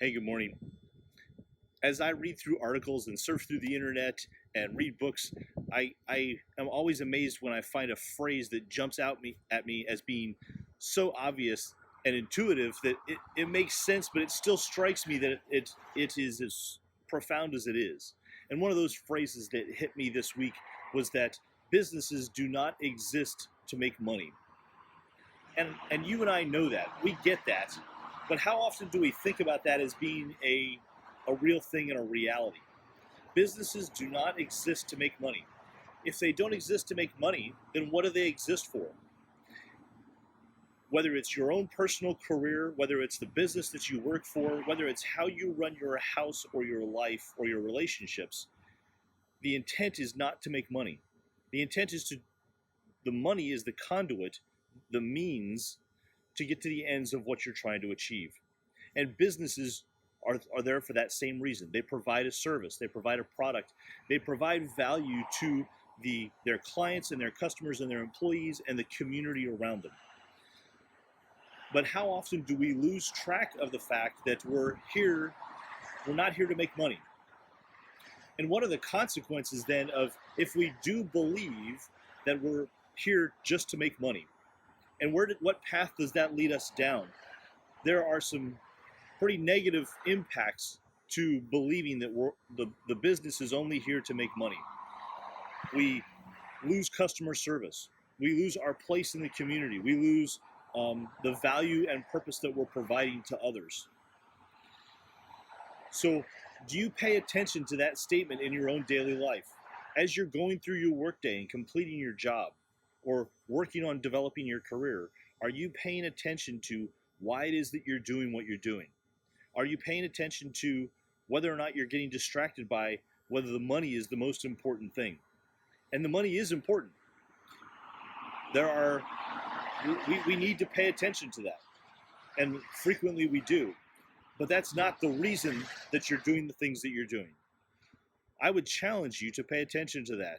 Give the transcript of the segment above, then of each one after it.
Hey, good morning. As I read through articles and surf through the internet and read books, I am always amazed when I find a phrase that jumps at me as being so obvious and intuitive that it makes sense, but it still strikes me that it is as profound as it is. And one of those phrases that hit me this week was that businesses do not exist to make money. And you and I know that. We get that. But how often do we think about that as being a real thing and a reality? Businesses do not exist to make money. If they don't exist to make money, then what do they exist for? Whether it's your own personal career, whether it's the business that you work for, whether it's how you run your house or your life or your relationships, the intent is not to make money. The intent is the money is the conduit, the means to get to the ends of what you're trying to achieve. And businesses are there for that same reason. They provide a service, they provide a product, they provide value to their clients and their customers and their employees and the community around them. But how often do we lose track of the fact that we're not here to make money? And what are the consequences then of if we do believe that we're here just to make money? And what path does that lead us down? There are some pretty negative impacts to believing that the business is only here to make money. We lose customer service. We lose our place in the community. We lose the value and purpose that we're providing to others. So do you pay attention to that statement in your own daily life? As you're going through your workday and completing your job or working on developing your career, are you paying attention to why it is that you're doing what you're doing? Are you paying attention to whether or not you're getting distracted by whether the money is the most important thing? And the money is important. We need to pay attention to that. And frequently we do. But that's not the reason that you're doing the things that you're doing. I would challenge you to pay attention to that,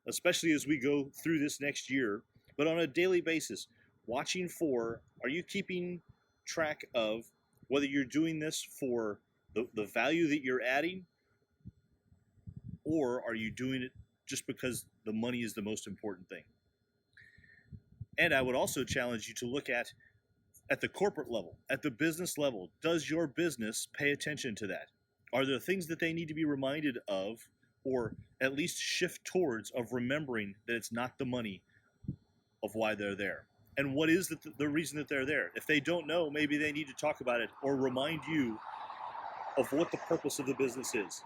especially as we go through this next year, but on a daily basis, watching for, are you keeping track of whether you're doing this for the value that you're adding, or are you doing it just because the money is the most important thing? And I would also challenge you to look at the corporate level, at the business level. Does your business pay attention to that? Are there things that they need to be reminded of, or at least shift towards, of remembering that it's not the money of why they're there? And what is the reason that they're there? If they don't know, maybe they need to talk about it or remind you of what the purpose of the business is.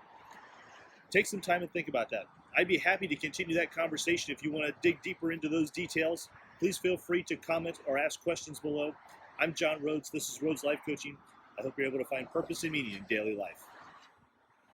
Take some time and think about that. I'd be happy to continue that conversation. If you want to dig deeper into those details, please feel free to comment or ask questions below. I'm John Rhoads. This is Rhoads Life Coaching. I hope you're able to find purpose and meaning in daily life.